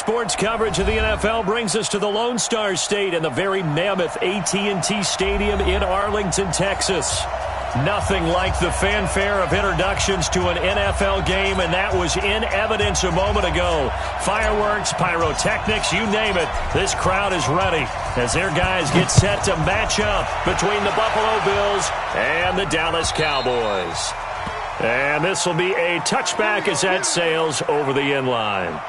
Sports coverage of the NFL brings us to the Lone Star State and the very mammoth AT&T Stadium in Arlington, Texas. Nothing like the fanfare of introductions to an NFL game, and that was in evidence a moment ago. Fireworks, pyrotechnics, you name it. This crowd is ready as their guys get set to match up between the Buffalo Bills and the Dallas Cowboys. And this will be a touchback as that sails over the end line.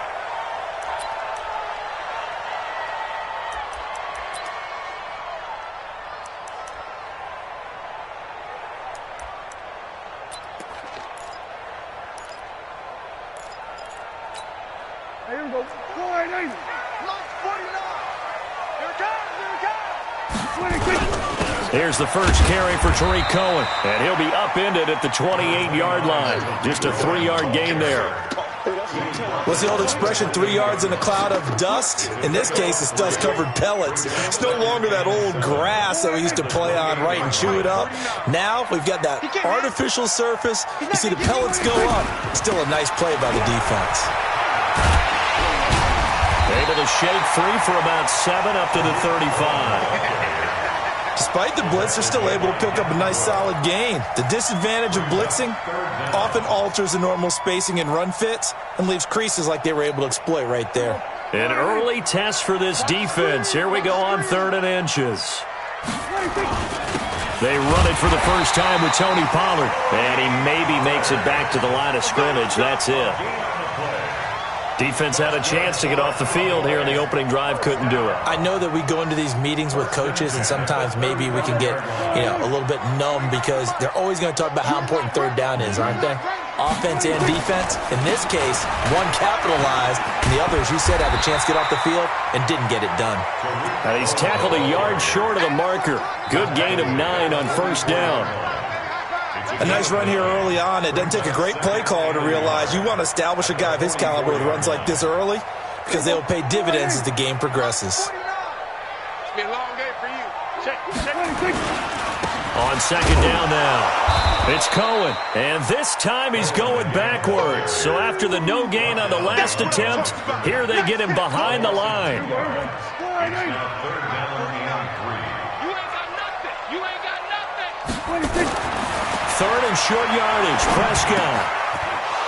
Here's the first carry for Tariq Cohen, and he'll be upended at the 28-yard line. Just a 3-yard gain there. What's the old expression, 3 yards in a cloud of dust? In this case, it's dust-covered pellets. It's no longer that old grass that we used to play on, right, and chew it up. Now we've got that artificial surface. You see the pellets go up. Still a nice play by the defense. Able to shake free for about 7 up to the 35. Despite the blitz, they're still able to pick up a nice solid gain. The disadvantage of blitzing often alters the normal spacing and run fits and leaves creases like they were able to exploit right there. An early test for this defense. Here we go on 3rd and inches. They run it for the first time with Tony Pollard, and he maybe makes it back to the line of scrimmage. That's it. Defense had a chance to get off the field here in the opening drive, couldn't do it. I know that we go into these meetings with coaches, and sometimes maybe we can get, a little bit numb because they're always going to talk about how important 3rd down is, aren't they? Offense and defense. In this case, one capitalized, and the other, as you said, had a chance to get off the field and didn't get it done. Now he's tackled a yard short of the marker. Good gain of 9 on 1st down. A nice run here early on. It doesn't take a great play caller to realize you want to establish a guy of his caliber with runs like this early because they will pay dividends as the game progresses. It's been a long day for you. Check. On 2nd down now, it's Cohen, and this time he's going backwards. So after the no gain on the last attempt, here they get him behind the line. Third and short yardage, Prescott.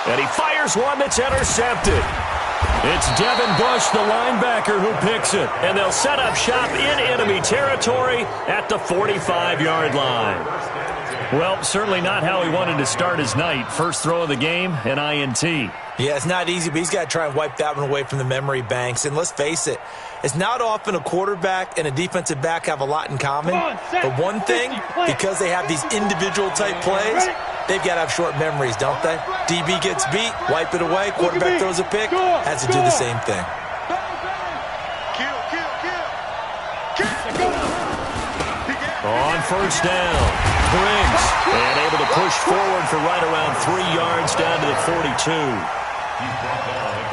And he fires one that's intercepted. It's Devin Bush, the linebacker, who picks it. And they'll set up shop in enemy territory at the 45-yard line. Well, certainly not how he wanted to start his night. First throw of the game, an INT. Yeah, it's not easy, but he's got to try and wipe that one away from the memory banks. And let's face it, it's not often a quarterback and a defensive back have a lot in common. But one thing, because they have these individual type plays, they've got to have short memories, don't they? DB gets beat, wipe it away, quarterback throws a pick, has to do the same thing. On 1st down, Briggs, and able to push forward for right around 3 yards down to the 42.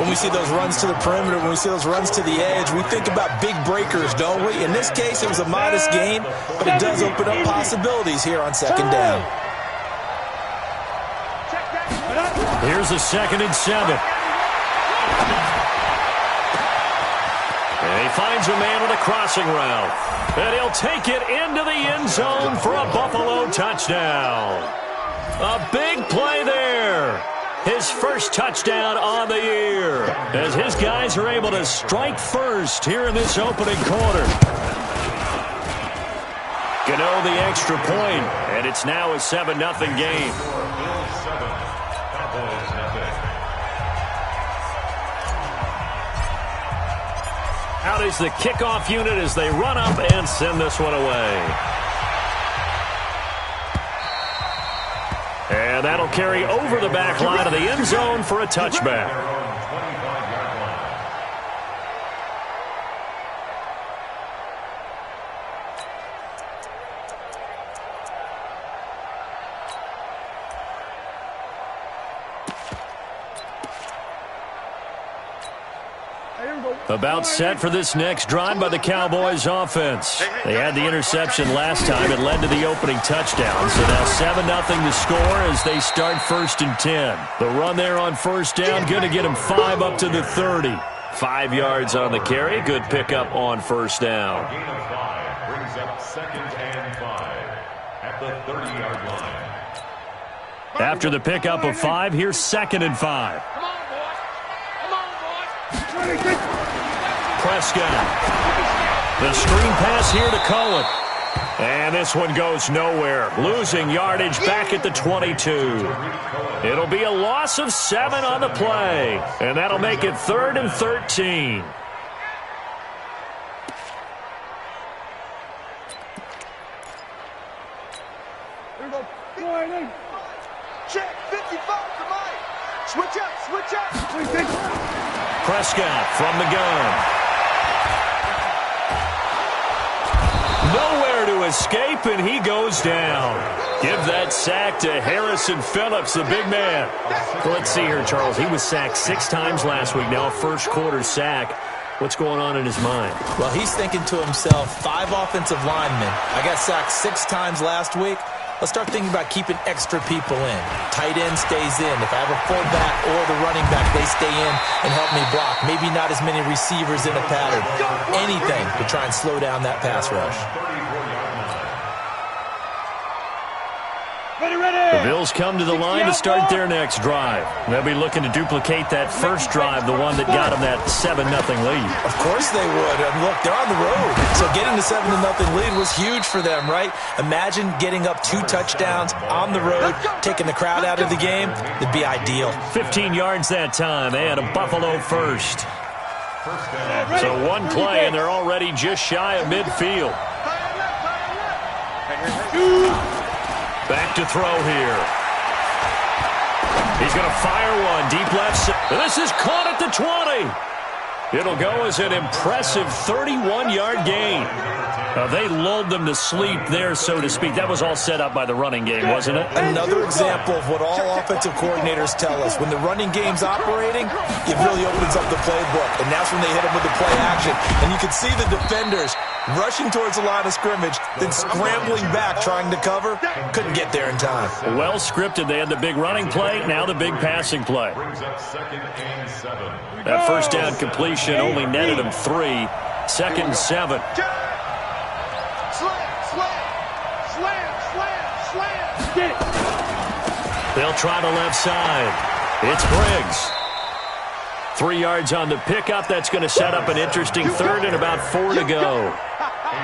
When we see those runs to the perimeter, when we see those runs to the edge, we think about big breakers, don't we? In this case, it was a modest gain, but it does open up possibilities here on 2nd down. Here's a 2nd and 7. And he finds a man with a crossing route. And he'll take it into the end zone for a Buffalo touchdown. A big play there. His first touchdown on the year, as his guys are able to strike first here in this opening quarter. Gano the extra point, and it's now a 7-0 game. Out is the kickoff unit as they run up and send this one away. And that'll carry over the back line of the end zone for a touchback. About set for this next drive by the Cowboys offense. They had the interception last time. It led to the opening touchdown. So now 7-0 to score as they start 1st and 10. The run there on 1st down, going to get them 5 up to the 30. 5 yards on the carry. Good pickup on first down. Gain of 5 brings up 2nd and 5 at the 30-yard line. After the pickup of 5, here's 2nd and 5. Come on, boys. Come on, boys. Prescott. The screen pass here to Cohen. And this one goes nowhere. Losing yardage back at the 22. It'll be a loss of 7 on the play. And that'll make it 3rd and 13. Check, 55 to Mike. Switch up, switch up. Prescott from the gun. Nowhere to escape, and he goes down. Give that sack to Harrison Phillips, the big man. Well, let's see here, Charles. He was sacked 6 times last week. Now a first-quarter sack. What's going on in his mind? Well, he's thinking to himself, 5 offensive linemen. I got sacked 6 times last week. Let's start thinking about keeping extra people in. Tight end stays in. If I have a fullback or the running back, they stay in and help me block. Maybe not as many receivers in a pattern. Anything to try and slow down that pass rush. The Bills come to the line to start their next drive. They'll be looking to duplicate that first drive, the one that got them that 7-0 lead. Of course they would. And look, they're on the road. So getting the 7-0 lead was huge for them, right? Imagine getting up 2 touchdowns on the road, taking the crowd out of the game. It'd be ideal. 15 yards that time, and a Buffalo first. So one play, and they're already just shy of midfield. Back to throw here. He's going to fire one deep left. This is caught at the 20. It'll go as an impressive 31-yard gain. They lulled them to sleep there, so to speak. That was all set up by the running game, wasn't it? Another example of what all offensive coordinators tell us. When the running game's operating, it really opens up the playbook. And that's when they hit them with the play action. And you can see the defenders rushing towards the line of scrimmage, then scrambling back trying to cover. Couldn't get there in time. Well scripted. They had the big running play, now the big passing play. That first down completion only netted them 3. 2nd and 7. They'll try the left side. It's Briggs. 3 yards on the pickup. That's going to set up an interesting 3rd and about 4 to go.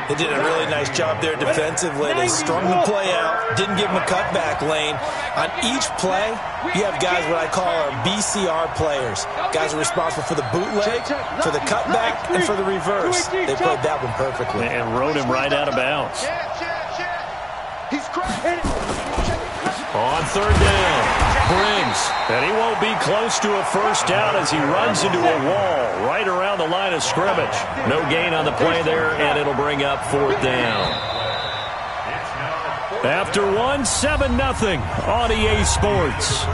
They did a really nice job there defensively. They strung the play out, didn't give them a cutback lane. On each play, you have guys what I call our BCR players. Guys are responsible for the bootleg, for the cutback, and for the reverse. They played that one perfectly. And rode him right out of bounds. On 3rd down, Briggs. And he won't be close to a first down as he runs into a wall right around the line of scrimmage. No gain on the play there, and it'll bring up 4th down. After 1, 7-0 on EA Sports.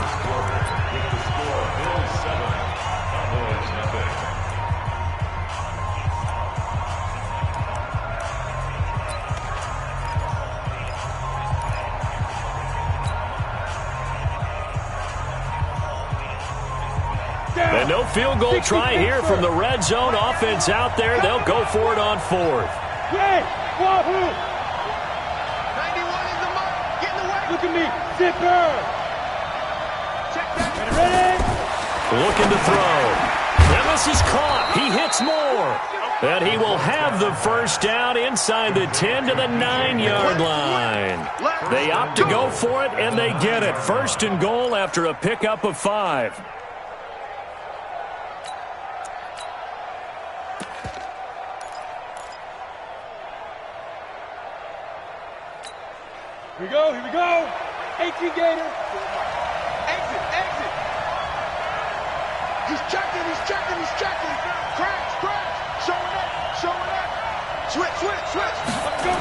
And no field goal try here from the red zone. Offense out there. They'll go for it on 4th. 91 is the mark. Get in the way. Look at me. Zipper. Check that. Ready? Looking to throw. And this is caught. He hits more. And he will have the first down inside the 10 to the 9-yard line. They opt to go for it, and they get it. 1st and goal after a pickup of 5. Here we go, here we go. 18 Gator. Exit. He's checking. Crash. Showing up. Switch. Let's go.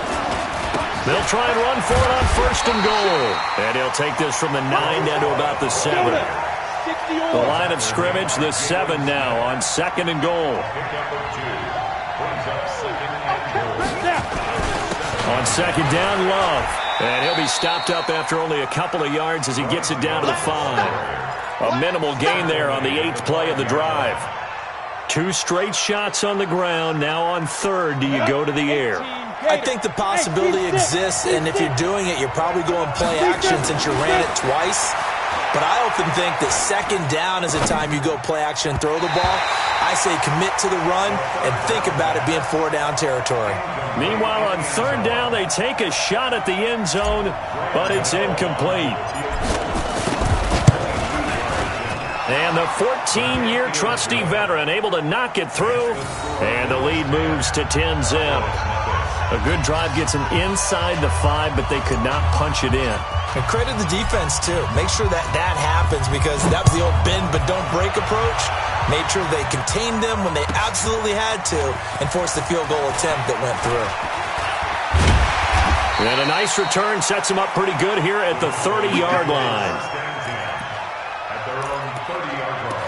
They'll try and run for it on 1st and goal. And he'll take this from the 9 down to about the 7. The line of scrimmage, the 7 now on 2nd and goal. On 2nd down, Love. And he'll be stopped up after only a couple of yards as he gets it down to the 5. A minimal gain there on the 8th play of the drive. 2 straight shots on the ground. Now on third, do you go to the air? I think the possibility exists, and if you're doing it, you're probably going play action since you ran it twice. But I often think that second down is a time you go play action and throw the ball. I say commit to the run and think about it being 4-down territory. Meanwhile, on third down, they take a shot at the end zone, but it's incomplete. And the 14-year trusty veteran able to knock it through, and the lead moves to 10-zip. A good drive gets them inside the 5, but they could not punch it in. And credit the defense, too. Make sure that happens because that was the old bend but don't break approach. Made sure they contained them when they absolutely had to and forced the field goal attempt that went through. And a nice return sets them up pretty good here at the 30-yard line. At their own 30-yard line.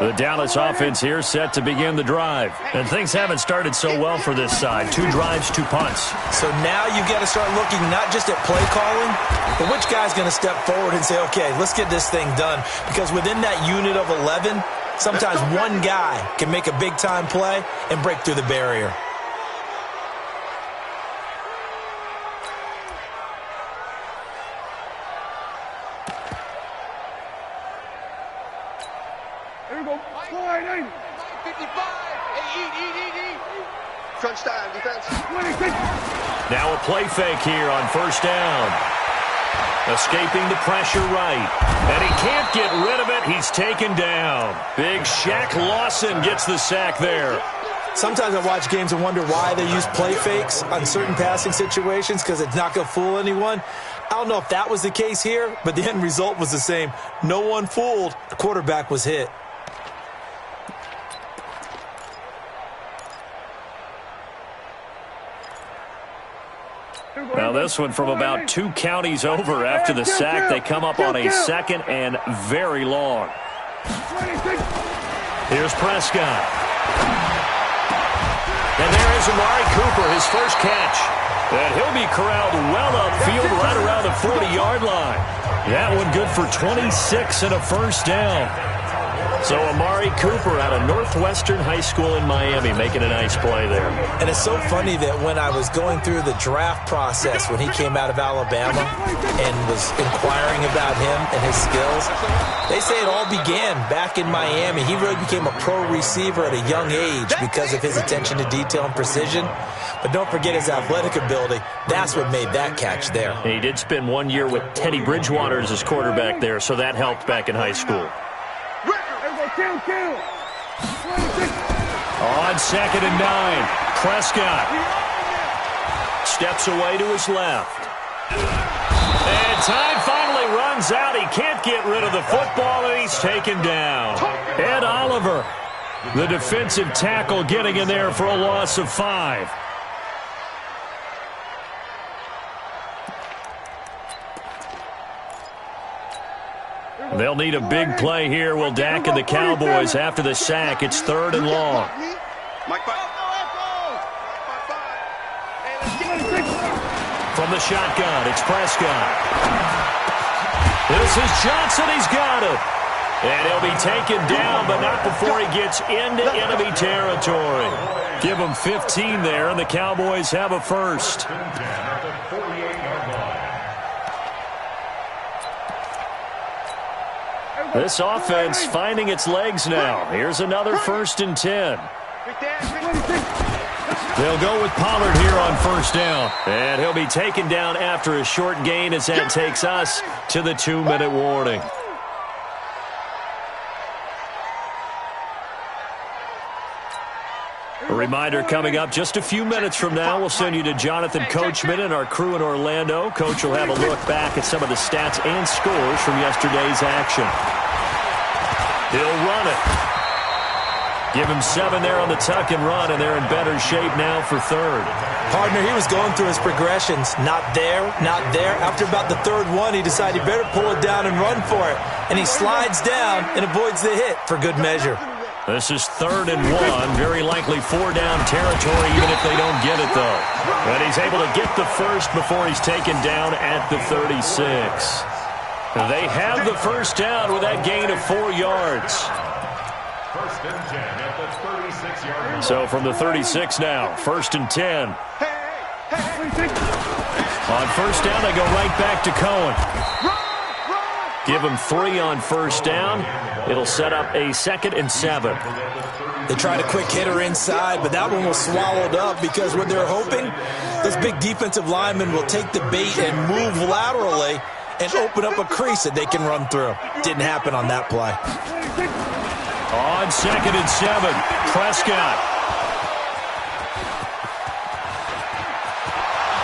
The Dallas offense here set to begin the drive. And things haven't started so well for this side. 2 drives, 2 punts. So now you've got to start looking not just at play calling, but which guy's going to step forward and say, okay, let's get this thing done. Because within that unit of 11, sometimes one guy can make a big-time play and break through the barrier. Crunch time, defense. Now a play fake here on first down. Escaping the pressure right. And he can't get rid of it. He's taken down. Big Shaq Lawson gets the sack there. Sometimes I watch games and wonder why they use play fakes on certain passing situations because it's not going to fool anyone. I don't know if that was the case here, but the end result was the same. No one fooled. The quarterback was hit. Now this one from about 2 counties over after the sack. They come up on a 2nd and very long. Here's Prescott. And there is Amari Cooper, his first catch. And he'll be corralled well upfield right around the 40-yard line. That one good for 26 and a first down. So Amari Cooper out of Northwestern High School in Miami making a nice play there. And it's so funny that when I was going through the draft process when he came out of Alabama and was inquiring about him and his skills, they say it all began back in Miami. He really became a pro receiver at a young age because of his attention to detail and precision. But don't forget his athletic ability. That's what made that catch there. He did spend 1 year with Teddy Bridgewater as his quarterback there, so that helped back in high school. On 2nd and 9, Prescott steps away to his left. And time finally runs out. He can't get rid of the football, and he's taken down. Ed Oliver, the defensive tackle, getting in there for a loss of 5. They'll need a big play here. Will Dak and the Cowboys after the sack. It's 3rd and long. From the shotgun, it's Prescott. This is Johnson. He's got it. And he'll be taken down, but not before he gets into enemy territory. Give him 15 there, and the Cowboys have a first. This offense finding its legs now. Here's another 1st and 10. They'll go with Pollard here on first down. And he'll be taken down after a short gain as that takes us to the 2-minute warning. A reminder coming up just a few minutes from now. We'll send you to Jonathan Coachman and our crew in Orlando. Coach will have a look back at some of the stats and scores from yesterday's action. He'll run it. Give him 7 there on the tuck and run, and they're in better shape now for 3rd. Partner, he was going through his progressions. Not there, not there. After about the 3rd one, he decided he better pull it down and run for it. And he slides down and avoids the hit for good measure. This is 3rd and 1. Very likely 4-down territory, even if they don't get it, though. And he's able to get the first before he's taken down at the 36. They have the first down with that gain of 4 yards. 1st and 10 at the 36-yard line. So from the 36 now, 1st and 10. On 1st down, they go right back to Cohen. Give him 3 on 1st down. It'll set up a 2nd and 7. They tried a quick hitter inside, but that one was swallowed up because what they're hoping, those big defensive linemen will take the bait and move laterally and open up a crease that they can run through. Didn't happen on that play. On 2nd and 7, Prescott.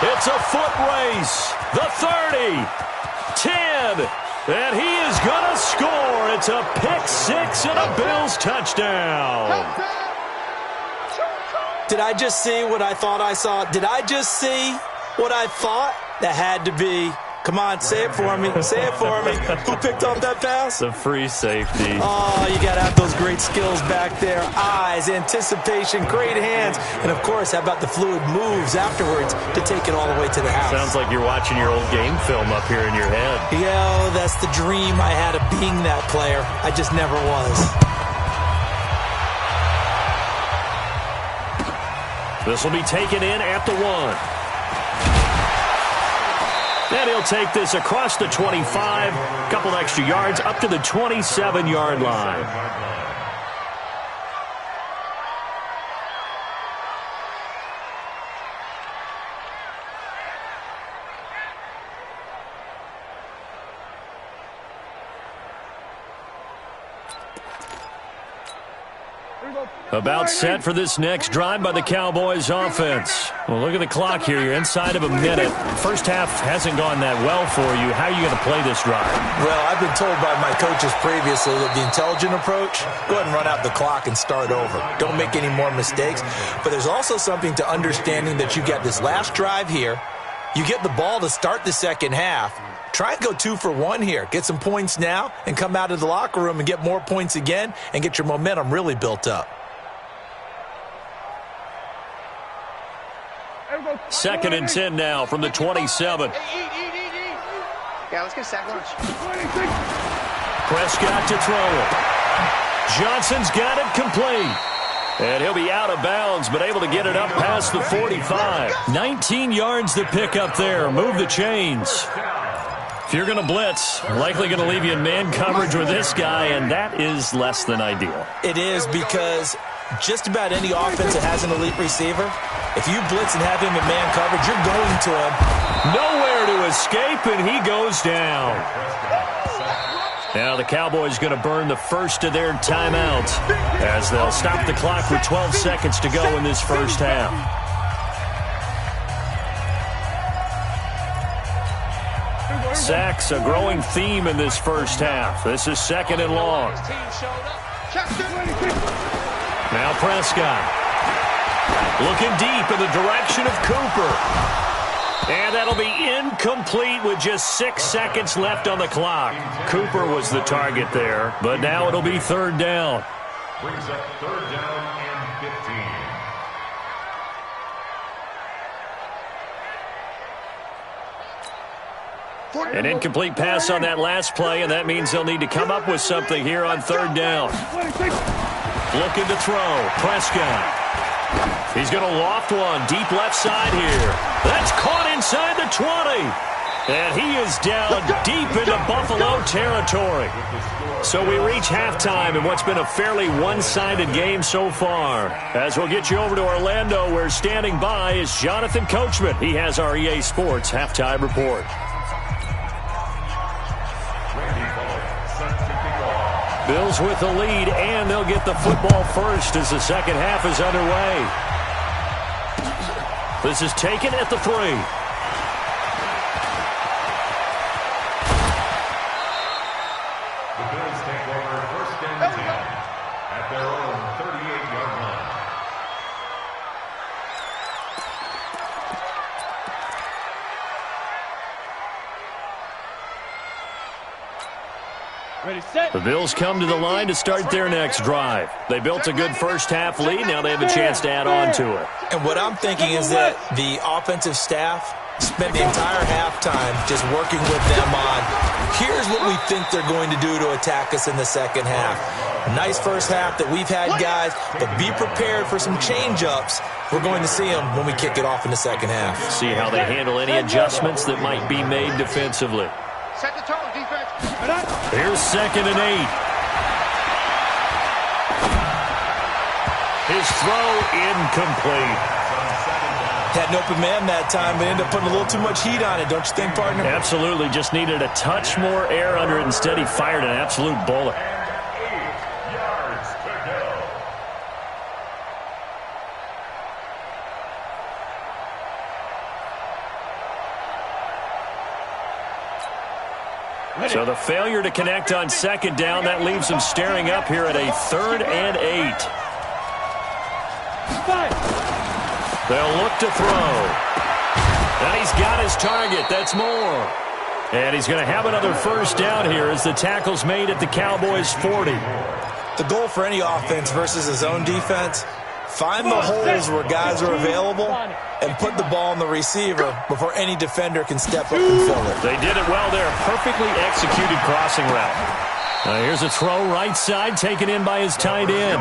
It's a foot race. The 30, 10, and he is going to score. It's a pick 6 and a Bills touchdown. Did I just see what I thought I saw? Did I just see what I thought? That had to be. Come on, say it for me. Say it for me. Who picked off that pass? The free safety. Oh, you got to have those great skills back there. Eyes, anticipation, great hands. And, of course, how about the fluid moves afterwards to take it all the way to the house? Sounds like you're watching your old game film up here in your head. Yo, that's the dream I had of being that player. I just never was. This will be taken in at the 1. And he'll take this across the 25, couple extra yards, up to the 27-yard line. About set for this next drive by the Cowboys offense. Well, look at the clock here. You're inside of a minute. First half hasn't gone that well for you. How are you going to play this drive? Well, I've been told by my coaches previously that the intelligent approach, go ahead and run out the clock and start over. Don't make any more mistakes. But there's also something to understanding that you got this last drive here. You get the ball to start the second half. Try and go 2 for 1 here. Get some points now and come out of the locker room and get more points again and get your momentum really built up. 2nd and 10 now from the 27. Yeah, let's get a sack lunch. Prescott to throw it. Johnson's got it complete. And he'll be out of bounds, but able to get it up past the 45. 19 yards to pick up there. Move the chains. If you're going to blitz, likely going to leave you in man coverage with this guy, and that is less than ideal. It is because just about any offense that has an elite receiver, if you blitz and have him in man coverage, you're going to him. Nowhere to escape, and he goes down. Now the Cowboys going to burn the first of their timeouts as they'll stop the clock with 12 seconds to go in this first half. Sacks, a growing theme in this first half. This is 2nd and long. Now Prescott. Looking deep in the direction of Cooper. And that'll be incomplete with just 6 seconds left on the clock. Cooper was the target there, but now it'll be 3rd down. Brings up 3rd down and 15. An incomplete pass on that last play, and that means they'll need to come up with something here on 3rd down. Looking to throw. Prescott. He's going to loft one deep left side here. That's caught inside the 20. And he is down deep into Buffalo territory. So we reach halftime in what's been a fairly one-sided game so far. As we'll get you over to Orlando, where standing by is Jonathan Coachman. He has our EA Sports halftime report. Bills with the lead, and they'll get the football first as the second half is underway. This is taken at the 3. The Bills take over 1st and 10 at their own 38-yard line. The Bills come to the line to start their next drive. They built a good first-half lead. Now they have a chance to add on to it. And what I'm thinking is that the offensive staff spent the entire halftime just working with them on, here's what we think they're going to do to attack us in the second half. Nice first half that we've had, guys, but be prepared for some change-ups. We're going to see them when we kick it off in the second half. See how they handle any adjustments that might be made defensively. Set the tone, defense. Here's 2nd and 8. His throw incomplete. Had an open man that time, but ended up putting a little too much heat on it, don't you think, partner? Absolutely. Just needed a touch more air under it. Instead, he fired an absolute bullet. 8 yards to go. So the failure to connect on 2nd down, that leaves him staring up here at a 3rd and 8. They'll look to throw. And he's got his target. That's more. And he's going to have another first down here as the tackle's made at the Cowboys' 40. The goal for any offense versus his own defense, find the holes where guys are available and put the ball on the receiver before any defender can step up and fill it. They did it well there. Perfectly executed crossing route. Here's a throw right side taken in by his tight end.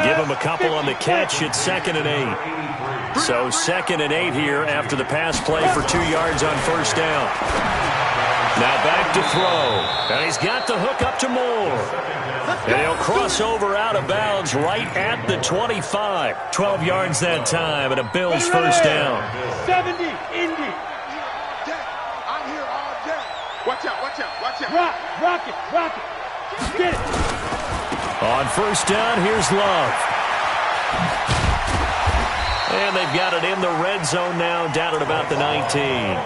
Give him a couple on the catch. It's 2nd and 8. So 2nd and 8 here after the pass play for 2 yards on first down. Now back to throw. And he's got the hook up to Moore. And he'll cross over out of bounds right at the 25. 12 yards that time and a Bills first down. 70, Indy. I'm here all day. Watch out, watch out, watch out. Rock it. Get it. On first down, here's Love. And they've got it in the red zone now, down at about the 19.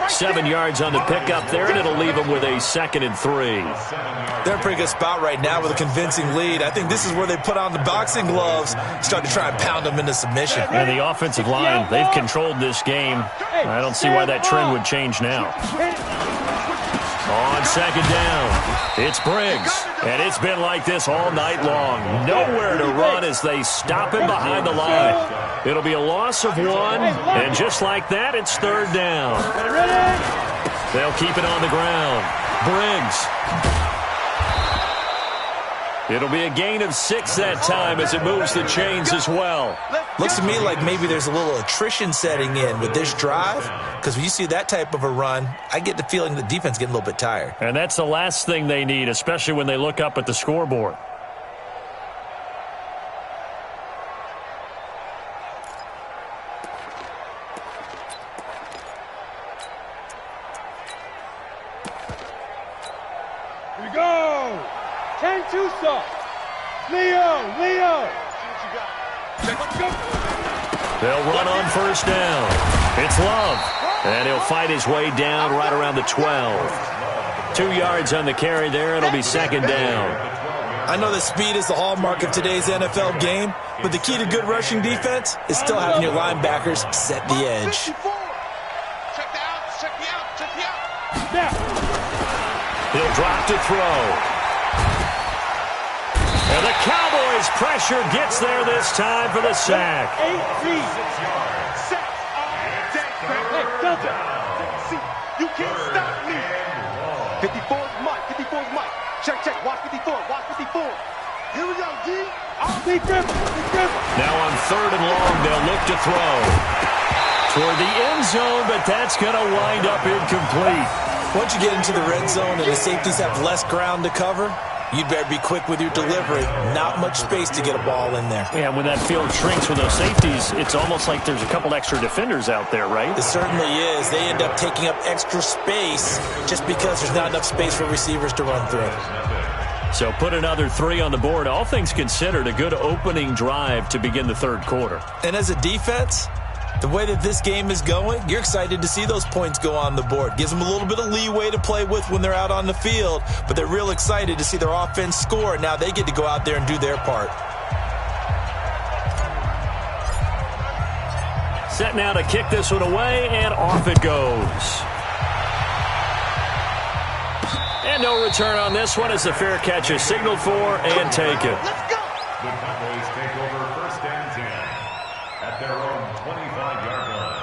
7 yards on the pickup there, and it'll leave them with a 2nd and 3. They're in a pretty good spot right now with a convincing lead. I think this is where they put on the boxing gloves, start to try and pound them into submission. And the offensive line, they've controlled this game. I don't see why that trend would change now. On 2nd down, it's Briggs. And it's been like this all night long. Nowhere to run as they stop him behind the line. It'll be a loss of 1, and just like that, it's 3rd down. They'll keep it on the ground. Briggs. It'll be a gain of 6 that time as it moves the chains as well. Looks to me like maybe there's a little attrition setting in with this drive, because when you see that type of a run, I get the feeling the defense getting a little bit tired. And that's the last thing they need, especially when they look up at the scoreboard. Here we go. 10-2 saw. Leo. They'll run on first down. It's Love. And he'll fight his way down right around the 12. 2 yards on the carry there. It'll be 2nd down. I know that speed is the hallmark of today's NFL game, but the key to good rushing defense is still having your linebackers set the edge. Check the out. He'll drop to throw. And the Cowboys' pressure gets there this time for the sack. 8-3. Hey, Delta. You can't stop me. 54's Mike. Check. Watch 54. Here we go, D. Big Griffin. Now on 3rd and long, they'll look to throw. Toward the end zone, but that's going to wind up incomplete. Once you get into the red zone and the safeties have less ground to cover, you'd better be quick with your delivery. Not much space to get a ball in there. Yeah, when that field shrinks with those safeties, it's almost like there's a couple extra defenders out there, right? It certainly is. They end up taking up extra space just because there's not enough space for receivers to run through. So put another 3 on the board. All things considered, a good opening drive to begin the 3rd quarter. And as a defense, the way that this game is going, you're excited to see those points go on the board. Gives them a little bit of leeway to play with when they're out on the field, but they're real excited to see their offense score. Now they get to go out there and do their part. Set now to kick this one away, and off it goes. And no return on this one as the fair catch is signaled for and taken. Let's go. The Cowboys take over 1st and 10 at their own 25-yard line.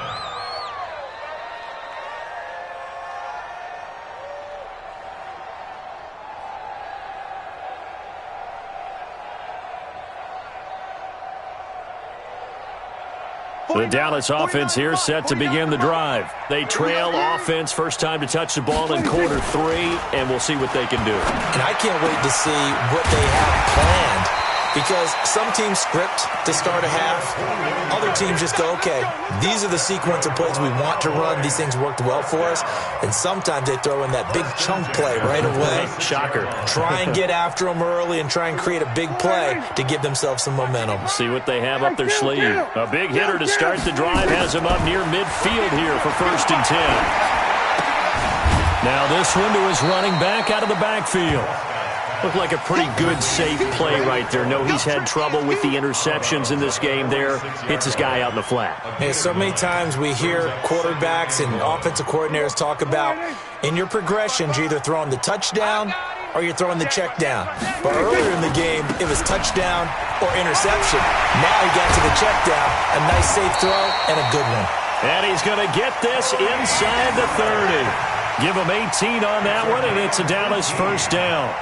The Dallas offense here set to begin the drive. They trail offense, first time to touch the ball in quarter 3, and we'll see what they can do. And I can't wait to see what they have planned, because some teams script to start a half. Other teams just go, okay, these are the sequence of plays we want to run. These things worked well for us. And sometimes they throw in that big chunk play right away. Shocker. Try and get after them early and try and create a big play to give themselves some momentum. See what they have up their sleeve. A big hitter to start the drive has him up near midfield here for 1st and 10. Now this one to his running back out of the backfield. Looked like a pretty good, safe play right there. No, he's had trouble with the interceptions in this game there. Hits his guy out in the flat. Hey, so many times we hear quarterbacks and offensive coordinators talk about in your progressions, you're either throwing the touchdown or you're throwing the check down. But earlier in the game, it was touchdown or interception. Now he got to the check down, a nice safe throw and a good one. And he's going to get this inside the 30. Give him 18 on that one, and it's a Dallas 1st down.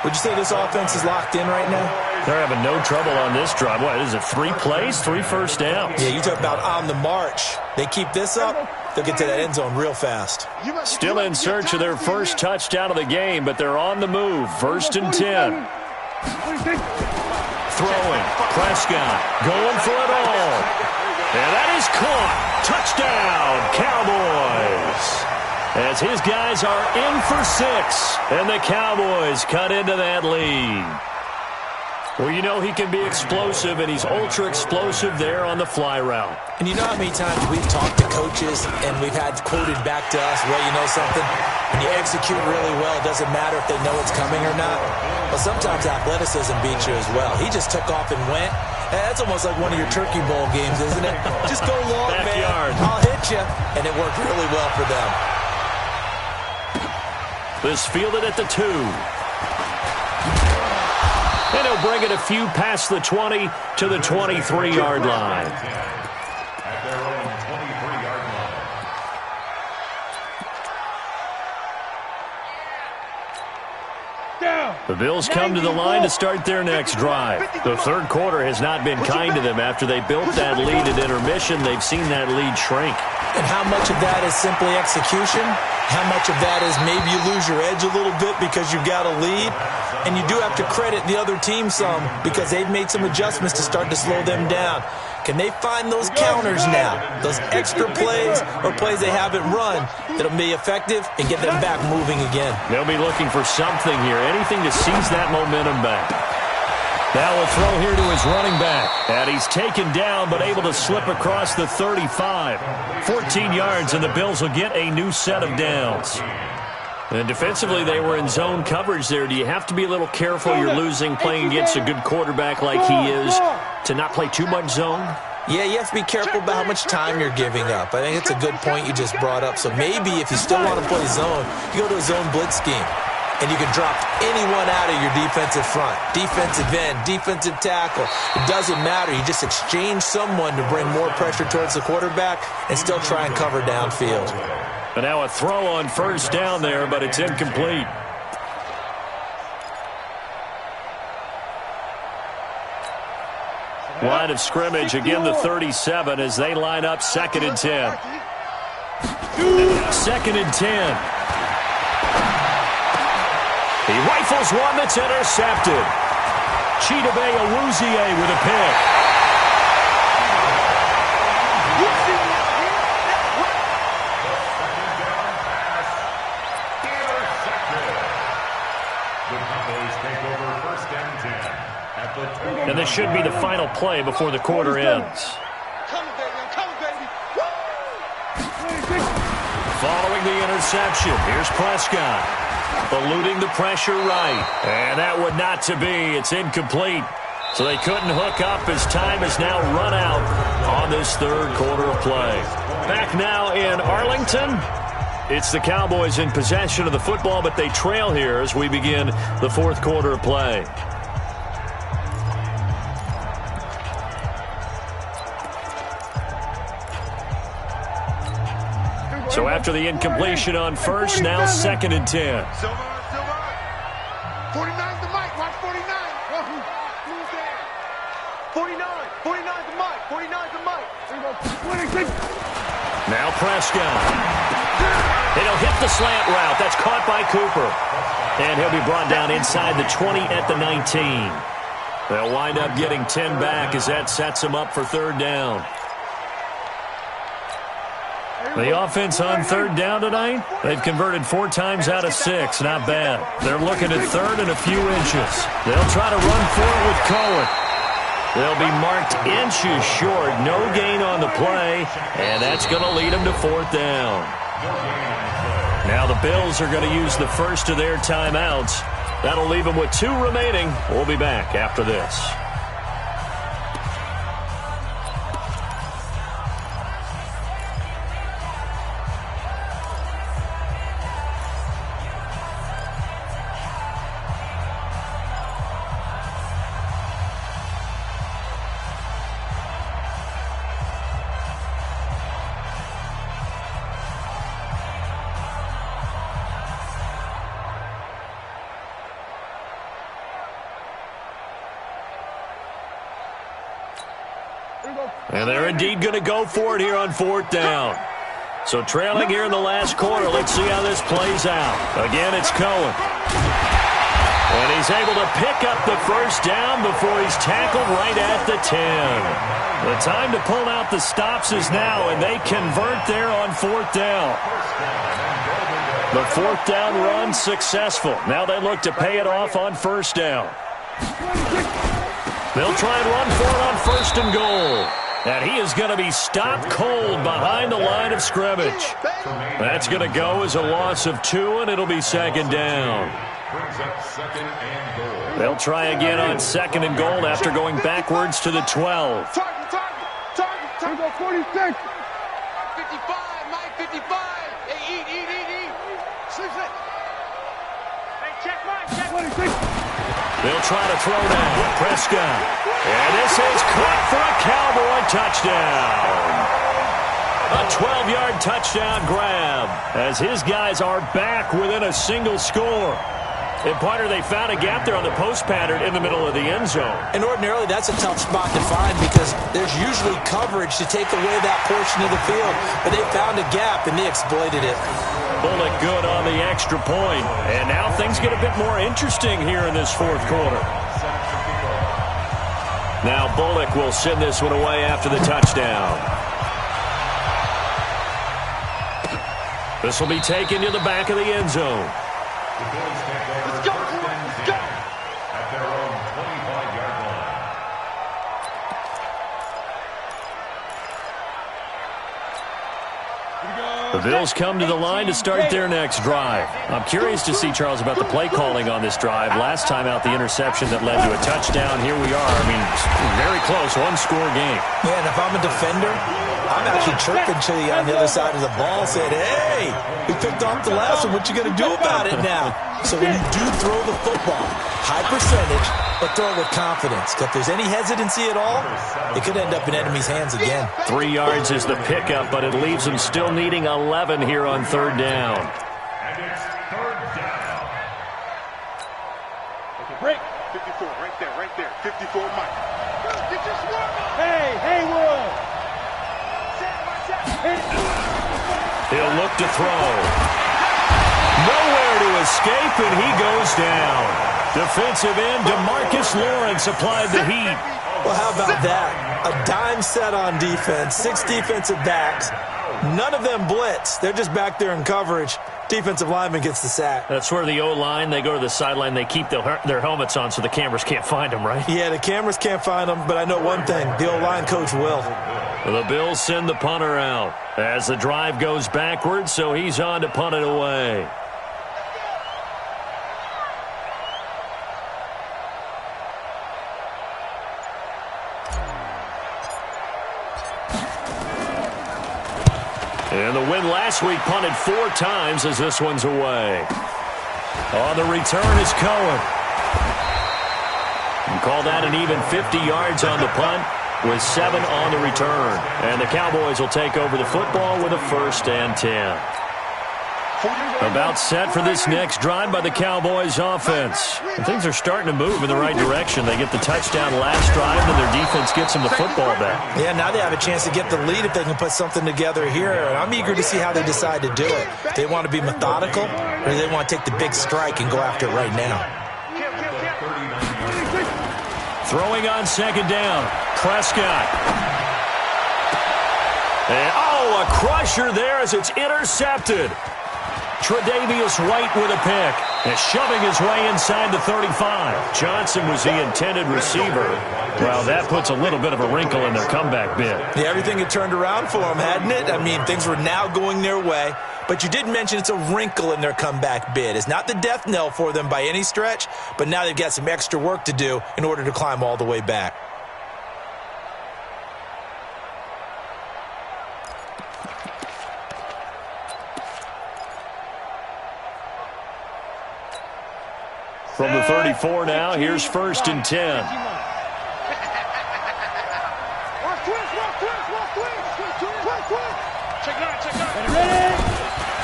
Would you say this offense is locked in right now? They're having no trouble on this drive. What is it, 3 plays, 3 first downs? Yeah, you talk about on the march. They keep this up, they'll get to that end zone real fast. Still in search of their first touchdown of the game, but they're on the move. 1st and 10. Throwing. Prescott going for it all. And that is caught. Touchdown, Cowboys. As his guys are in for 6, and the Cowboys cut into that lead. Well, you know he can be explosive, and he's ultra-explosive there on the fly route. And you know how many times we've talked to coaches, and we've had quoted back to us, well, you know something? When you execute really well, it doesn't matter if they know it's coming or not. Well, sometimes athleticism beats you as well. He just took off and went. That's almost like one of your Turkey Bowl games, isn't it? Just go long, Backyard. Man. I'll hit you. And it worked really well for them. This fielded at the 2. And he'll bring it a few past the 20 to the 23-yard line. At their own 23-yard line. The Bills come to the line to start their next drive. The 3rd quarter has not been kind to them. After they built that lead at intermission, they've seen that lead shrink. And how much of that is simply execution? How much of that is maybe you lose your edge a little bit because you've got a lead? And you do have to credit the other team some because they've made some adjustments to start to slow them down. Can they find those counters now, those extra plays or plays they haven't run that'll be effective and get them back moving again? They'll be looking for something here, anything to seize that momentum back. Now a throw here to his running back. And he's taken down but able to slip across the 35. 14 yards and the Bills will get a new set of downs. And defensively, they were in zone coverage there. Do you have to be a little careful? You're losing playing against a good quarterback like he is to not play too much zone? Yeah, you have to be careful about how much time you're giving up. I think it's a good point you just brought up. So maybe if you still want to play zone, you go to a zone blitz scheme. And you can drop anyone out of your defensive front. Defensive end, defensive tackle. It doesn't matter. You just exchange someone to bring more pressure towards the quarterback and still try and cover downfield. And now a throw on 1st down there, but it's incomplete. Line of scrimmage, again the 37 as they line up 2nd and 10. 2nd and 10. He rifles one that's intercepted. Chidobe Awuzie with a pick. And this should be the final play before the quarter ends. Following the interception, here's Prescott. Eluding the pressure right. And that would not to be. It's incomplete. So they couldn't hook up as time has now run out on this 3rd quarter of play. Back now in Arlington. It's the Cowboys in possession of the football, but they trail here as we begin the fourth quarter of play. So after the incompletion on first, now 2nd and 10. Silver. 49's the mic. Watch 49. Move there. 49. 49's the mic. 49's the mic. Now Prescott. And he'll hit the slant route. That's caught by Cooper. And he'll be brought down inside the 20 at the 19. They'll wind up getting 10 back as that sets them up for 3rd down. The offense on 3rd down tonight, they've converted 4 times out of 6. Not bad. They're looking at 3rd and a few inches. They'll try to run for it with Cohen. They'll be marked inches short. No gain on the play, and that's going to lead them to 4th down. Now the Bills are going to use the first of their timeouts. That'll leave them with 2 remaining. We'll be back after this. And they're indeed going to go for it here on 4th down. So trailing here in the last quarter, let's see how this plays out. Again, it's Cohen. And he's able to pick up the 1st down before he's tackled right at the 10. The time to pull out the stops is now, and they convert there on 4th down. The 4th down run successful. Now they look to pay it off on 1st down. They'll try and run for it on 1st and goal. And he is going to be stopped cold behind the line of scrimmage. That's going to go as a loss of 2, and it'll be 2nd down. They'll try again on 2nd and goal after going backwards to the 12. Target. 46. 55, Mike, 55. Hey, eat. Sleep it. Hey, check Mike, 26. They'll try to throw down Prescott. And this is caught for a Cowboy touchdown. A 12-yard touchdown grab as his guys are back within a single score. And partner, they found a gap there on the post pattern in the middle of the end zone. And ordinarily, that's a tough spot to find because there's usually coverage to take away that portion of the field. But they found a gap, and they exploited it. Bullock good on the extra point. And now things get a bit more interesting here in this 4th quarter. Now Bullock will send this one away after the touchdown. This will be taken to the back of the end zone. Let's go. At their own 25-yard line. The Bills come to the line to start their next drive. I'm curious to see, Charles, about the play calling on this drive. Last time out, the interception that led to a touchdown. Here we are. I mean, very close, one-score game. Man, if I'm a defender, I'm actually chirping to you on the other side of the ball, saying, hey, we picked off the last one. What you going to do about it now? So when you do throw the football, high percentage, but throw it with confidence. If there's any hesitancy at all, it could end up in enemy's hands again. 3 yards is the pickup, but it leaves them still needing 11 here on 3rd down. And it's 3rd down. Okay, break. 54, right there. 54, Mike. Get your swarm up. Hey, Haywood. He'll look to throw. Nowhere to escape, and he goes down. Defensive end DeMarcus Lawrence applied the heat. Well, how about that? A dime set on defense, 6 defensive backs. None of them blitz. They're just back there in coverage. Defensive lineman gets the sack. That's where the O-line, they go to the sideline, they keep their helmets on so the cameras can't find them, right? Yeah, the cameras can't find them, but I know one thing. The O-line coach will. The Bills send the punter out as the drive goes backwards, so he's on to punt it away. And the England last week punted 4 times as this one's away. On the return is Cohen. And call that an even 50 yards on the punt with 7 on the return. And the Cowboys will take over the football with a 1st and 10. About set for this next drive by the Cowboys offense. And things are starting to move in the right direction. They get the touchdown last drive, and their defense gets them the football back. Yeah, now they have a chance to get the lead if they can put something together here. And I'm eager to see how they decide to do it. They want to be methodical, or do they want to take the big strike and go after it right now? Throwing on 2nd down. Prescott. And, a crusher there as it's intercepted. Tre'Davious White with a pick. And shoving his way inside the 35. Johnson was the intended receiver. Well, that puts a little bit of a wrinkle in their comeback bid. Yeah, everything had turned around for them, hadn't it? I mean, things were now going their way. But you did mention it's a wrinkle in their comeback bid. It's not the death knell for them by any stretch, but now they've got some extra work to do in order to climb all the way back. From the 34 now, here's 1st and 10.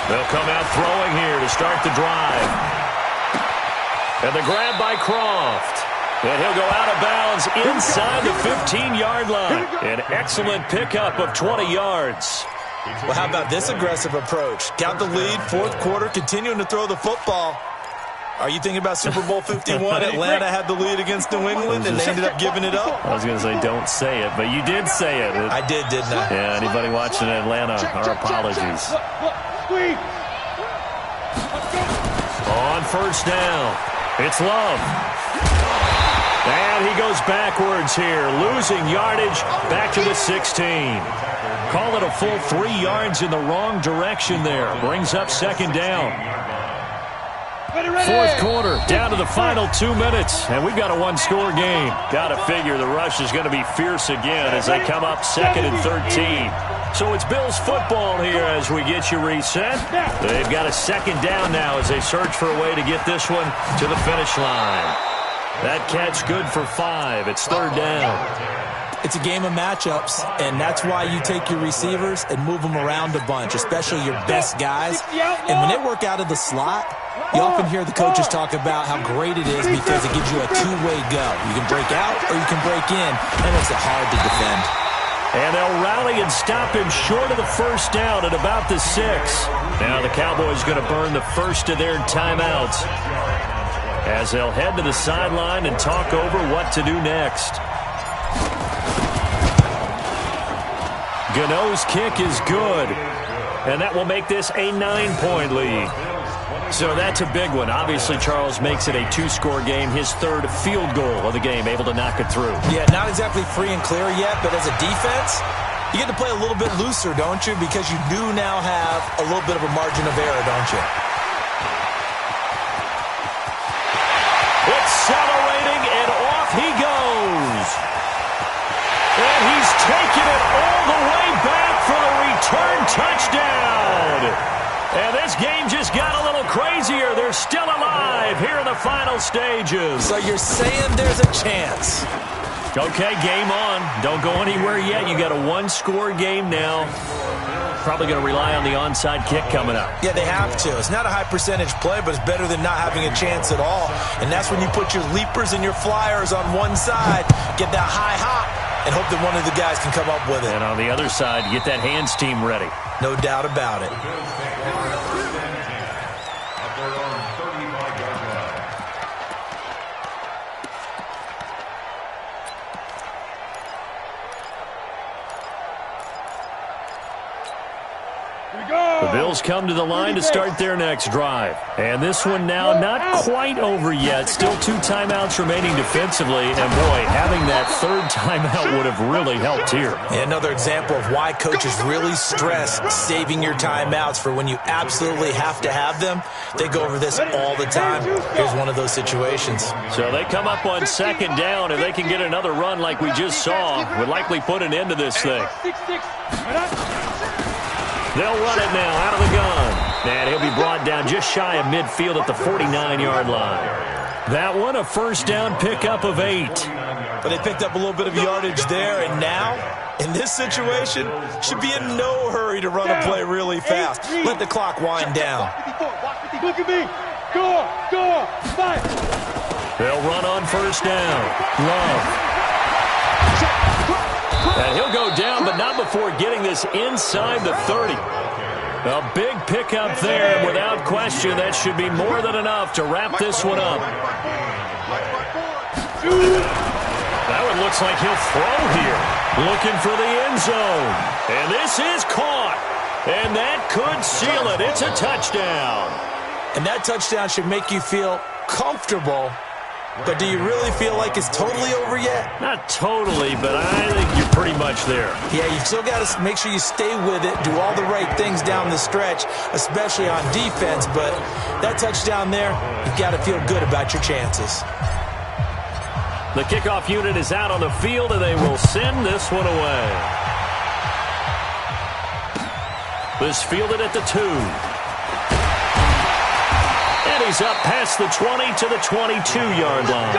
They'll come out throwing here to start the drive. And the grab by Croft. And he'll go out of bounds inside the 15-yard line. An excellent pickup of 20 yards. Well, how about this aggressive approach? Got the lead, 4th quarter, continuing to throw the football. Are you thinking about Super Bowl 51? Atlanta had the lead against New England, and they ended up giving it up? I was going to say don't say it, but you did say it. I did, didn't I? Yeah, anybody watching Atlanta, our apologies. On 1st down, it's Love. And he goes backwards here, losing yardage back to the 16. Call it a full 3 yards in the wrong direction there. Brings up 2nd down. 4th quarter, down to the final 2 minutes, and we've got a 1-score game. Got to figure the rush is going to be fierce again as they come up 2nd and 13. So it's Bills football here as we get you reset. They've got a 2nd down now as they search for a way to get this one to the finish line. That catch good for 5. It's 3rd down. It's a game of matchups, and that's why you take your receivers and move them around a bunch, especially your best guys. And when they work out of the slot, you often hear the coaches talk about how great it is because it gives you a two-way go. You can break out or you can break in, and it's hard to defend. And they'll rally and stop him short of the 1st down at about the 6. Now the Cowboys going to burn the first of their timeouts as they'll head to the sideline and talk over what to do next. Gano's kick is good, and that will make this a 9-point lead. So that's a big one. Obviously, Charles makes it a 2-score game, his 3rd field goal of the game, able to knock it through. Yeah, not exactly free and clear yet, but as a defense, you get to play a little bit looser, don't you? Because you do now have a little bit of a margin of error, don't you? Accelerating, and off he goes. And he's taking it all the way back for the return touchdown. And this game just got a little crazier. They're still alive here in the final stages. So you're saying there's a chance. Okay, game on. Don't go anywhere yet. You got a 1-score game now. Probably going to rely on the onside kick coming up. Yeah, they have to. It's not a high percentage play, but it's better than not having a chance at all. And that's when you put your leapers and your flyers on one side, get that high hop, and hope that one of the guys can come up with it. And on the other side, get that hands team ready. No doubt about it. The Bills come to the line to start their next drive. And this one now not quite over yet. Still 2 timeouts remaining defensively. And, boy, having that 3rd timeout would have really helped here. Another example of why coaches really stress saving your timeouts for when you absolutely have to have them. They go over this all the time. Here's one of those situations. So they come up on 2nd down. If they can get another run like we just saw, would likely put an end to this thing. They'll run it now out of the gun. And he'll be brought down just shy of midfield at the 49-yard line. That one, a first down pickup of 8. But they picked up a little bit of yardage there, and now, in this situation, should be in no hurry to run a play really fast. Let the clock wind down. Look at me. Go, fight. They'll run on first down. Love. And he'll go down, but not before getting this inside the 30. A big pickup there, and without question, that should be more than enough to wrap this one up. That one looks like he'll throw here. Looking for the end zone. And this is caught. And that could seal it. It's a touchdown. And that touchdown should make you feel comfortable. But do you really feel like it's totally over yet? Not totally, but I think you're pretty much there. Yeah, you still got to make sure you stay with it, do all the right things down the stretch, especially on defense. But that touchdown there, you've got to feel good about your chances. The kickoff unit is out on the field, and they will send this one away. This fielded at the 2. And he's up past the 20 to the 22-yard line.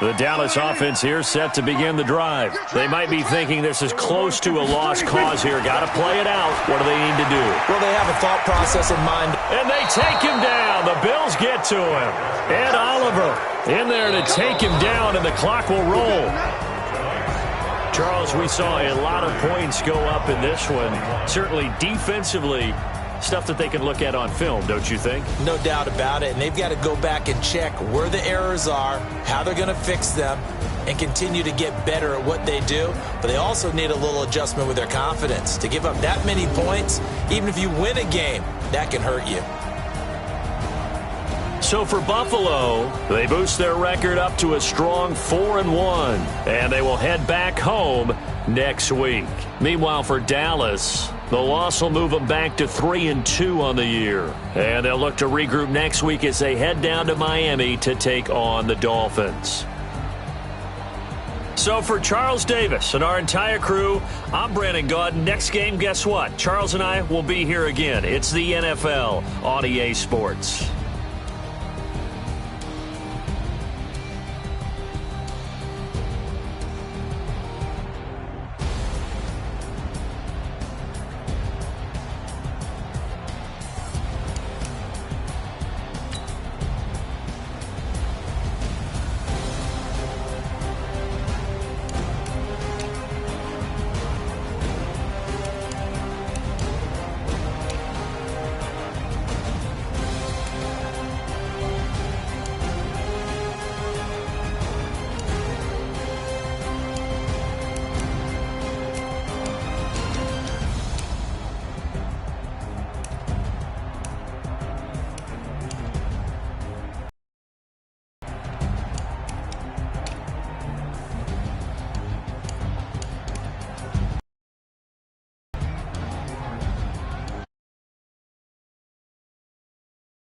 The Dallas offense here set to begin the drive. They might be thinking this is close to a lost cause here. Got to play it out. What do they need to do? Well, they have a thought process in mind. And they take him down. The Bills get to him. Ed Oliver in there to take him down, and the clock will roll. Charles, we saw a lot of points go up in this one. Certainly defensively, stuff that they can look at on film, don't you think? No doubt about it. And they've got to go back and check where the errors are, how they're going to fix them, and continue to get better at what they do. But they also need a little adjustment with their confidence. To give up that many points, even if you win a game, that can hurt you. So for Buffalo, they boost their record up to a strong 4-1, and they will head back home next week. Meanwhile, for Dallas, the loss will move them back to 3-2 on the year, and they'll look to regroup next week as they head down to Miami to take on the Dolphins. So for Charles Davis and our entire crew, I'm Brandon Gaudin. Next game, guess what? Charles and I will be here again. It's the NFL on EA Sports.